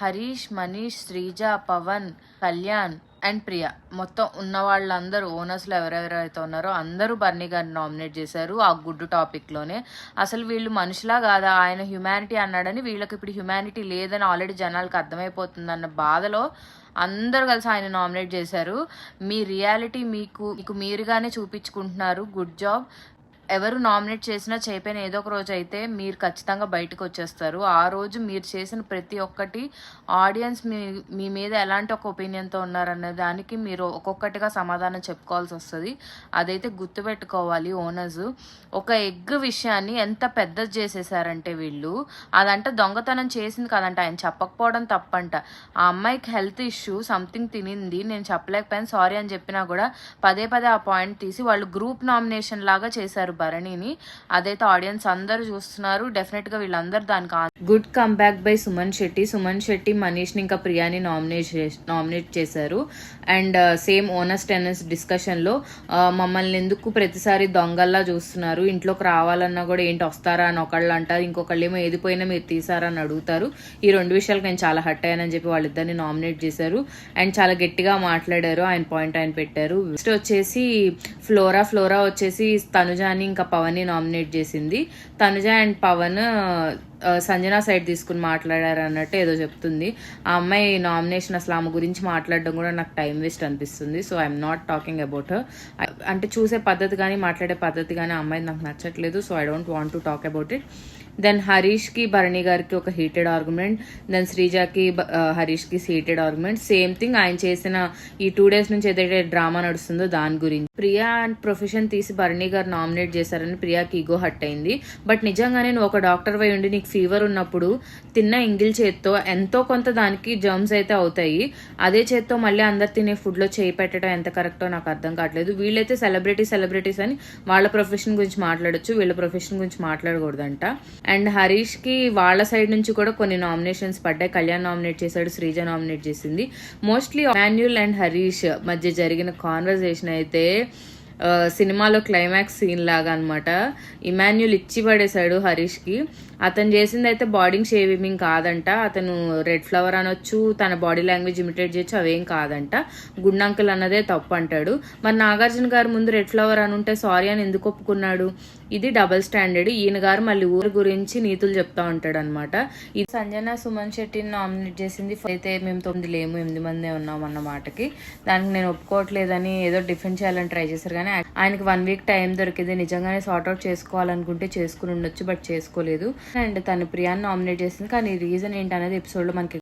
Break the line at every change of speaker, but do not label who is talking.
Harish, Manish, Sreeja, Pawan, Kalyan and Priya మొత్తం ఉన్న వాళ్ళందరూ ఓనర్స్లో ఎవరెవరైతే ఉన్నారో అందరూ బర్నీ గారిని నామినేట్ చేశారు ఆ గుడ్డు టాపిక్లోనే. అసలు వీళ్ళు మనుషులా కాదా, ఆయన హ్యుమానిటీ అన్నాడని వీళ్ళకి ఇప్పుడు హ్యుమానిటీ లేదని ఆల్రెడీ జనాలకు అర్థమైపోతుందన్న బాధలో అందరూ కలిసి ఆయన నామినేట్ చేశారు. మీ రియాలిటీ మీకు మీరుగానే చూపించుకుంటున్నారు. Good job. ఎవరు నామినేట్ చేసినా చేయపోయిన ఏదో ఒక రోజు అయితే మీరు ఖచ్చితంగా బయటకు వచ్చేస్తారు. ఆ రోజు మీరు చేసిన ప్రతి ఒక్కటి ఆడియన్స్ మీ మీద ఎలాంటి ఒక ఒపీనియన్తో ఉన్నారనే దానికి మీరు ఒక్కొక్కటిగా సమాధానం చెప్పుకోవాల్సి వస్తుంది. అదైతే గుర్తుపెట్టుకోవాలి ఓనర్స్. ఒక ఎగ్ విషయాన్ని ఎంత పెద్దది చేసేసారంటే వీళ్ళు, అదంట దొంగతనం చేసింది కాదంట, ఆయన చెప్పకపోవడం తప్పంట. ఆ అమ్మాయికి హెల్త్ ఇష్యూ సంథింగ్ తినింది, నేను చెప్పలేకపోయాను సారీ అని చెప్పినా కూడా పదే పదే ఆ పాయింట్ తీసి వాళ్ళు గ్రూప్ నామినేషన్ లాగా చేశారు భరణిని. అదైతే ఆడియన్స్ అందరూ చూస్తున్నారు. డెఫినెట్ గా వీళ్ళందరూ దానికి good comeback by Suman Shetty Manish ని ఇంకా ప్రియాని నామినేట్ చేశారు. అండ్ సేమ్ ఓనర్స్ టెనెన్స్ డిస్కషన్ లో మమ్మల్ని ఎందుకు ప్రతిసారి దొంగల్లా చూస్తున్నారు, ఇంట్లోకి రావాలన్నా కూడా ఏంటి వస్తారా అని ఒకళ్ళు అంటారు, ఇంకొకళ్ళు ఏమో ఏది పోయినా మీరు తీసారా అని అడుగుతారు. ఈ రెండు విషయాలకు నేను చాలా హర్ట్ అయ్యానని చెప్పి వాళ్ళిద్దరిని నామినేట్ చేశారు. అండ్ చాలా గట్టిగా మాట్లాడారు, ఆయన పాయింట్ ఆయన పెట్టారు. నెక్స్ట్ వచ్చేసి ఫ్లోరా వచ్చేసి తనుజాని ఇంకా పవన్ ని నామినేట్ చేసింది. తనుజ అండ్ పవన్ సంజన సైడ్ తీసుకుని మాట్లాడారు అన్నట్టు ఏదో చెప్తుంది. ఆ అమ్మాయి నామినేషన్ అసలు ఆమె గురించి మాట్లాడడం కూడా నాకు టైం వేస్ట్ అనిపిస్తుంది. So I'm not talking about her. అంటే చూసే పద్ధతి కానీ మాట్లాడే పద్ధతి కానీ ఆ అమ్మాయి నాకు నచ్చట్లేదు. So I don't want to talk about it. Then హరీష్కి భరణి గారికి ఒక హీటెడ్ ఆర్గ్యుమెంట్, దెన్ శ్రీజాకి హరీష్కి హీటెడ్ ఆర్గ్యుమెంట్. సేమ్ థింగ్ ఆయన చేసిన ఈ 2 days నుంచి ఏదైతే డ్రామా నడుస్తుందో దాని గురించి. ప్రియా అండ్ ప్రొఫెషన్ తీసి భరణి గారు నామినేట్ చేశారని ప్రియాకి ఈగో హట్ అయింది. బట్ నిజంగానే నువ్వు ఒక డాక్టర్ వై ఉండి నీకు ఫీవర్ ఉన్నప్పుడు తిన్న ఇంగిల్ చేత్తో ఎంతో కొంత దానికి జర్మ్స్ అయితే అవుతాయి. అదే చేత్తో మళ్ళీ అందరు తినే ఫుడ్లో చేయి పెట్టడం ఎంత కరెక్టో నాకు అర్థం కావట్లేదు. వీళ్ళైతే సెలబ్రిటీస్ అని వాళ్ళ ప్రొఫెషన్ గురించి మాట్లాడొచ్చు, వీళ్ళ ప్రొఫెషన్ గురించి మాట్లాడకూడదంట. అండ్ హరీష్ కి వాళ్ళ సైడ్ నుంచి కూడా కొన్ని నామినేషన్స్ పడ్డాయి. కళ్యాణ్ నామినేట్ చేశాడు, శ్రీజ నామినేట్ చేసింది. మోస్ట్లీ ఇమాన్యుల్ అండ్ హరీష్ మధ్య జరిగిన కాన్వర్సేషన్ అయితే సినిమాలో క్లైమాక్స్ సీన్ లాగా అనమాట. ఇమాన్యుల్ ఇచ్చి పడేశాడు హరీష్కి. అతను చేసింది అయితే బాడీ షేవింగ్ కాదంట, అతను రెడ్ ఫ్లవర్ అనొచ్చు, తన బాడీ లాంగ్వేజ్ ఇమిటేట్ చేయొచ్చు, అవేం కాదంట. గుడ్ అంకుల్ అన్నదే తప్పు అంటాడు. మరి నాగార్జున గారు ముందు రెడ్ ఫ్లవర్ అని ఉంటే సారీ అని ఎందుకు ఒప్పుకున్నాడు? ఇది డబుల్ స్టాండర్డ్. ఈయన గారు మళ్ళీ ఊరి గురించి నీతులు చెప్తా ఉంటాడు అనమాట. ఇది సంజన సుమన్ శెట్టిని నామినేట్ చేసింది. అయితే మేము 9 లేము 8 మందే ఉన్నాం అన్న మాటకి దానికి నేను ఒప్పుకోవట్లేదని ఏదో డిఫెండ్ చేయాలని ట్రై చేశారు. కానీ ఆయనకి 1 week టైం దొరికింది. నిజంగానే సార్ట్అవుట్ చేసుకోవాలనుకుంటే చేసుకుని ఉండొచ్చు, బట్ చేసుకోలేదు. అండ్ తను ప్రియాని నామినేట్ చేసింది. కానీ రీజన్ ఏంటనేది ఎపిసోడ్లో మనకి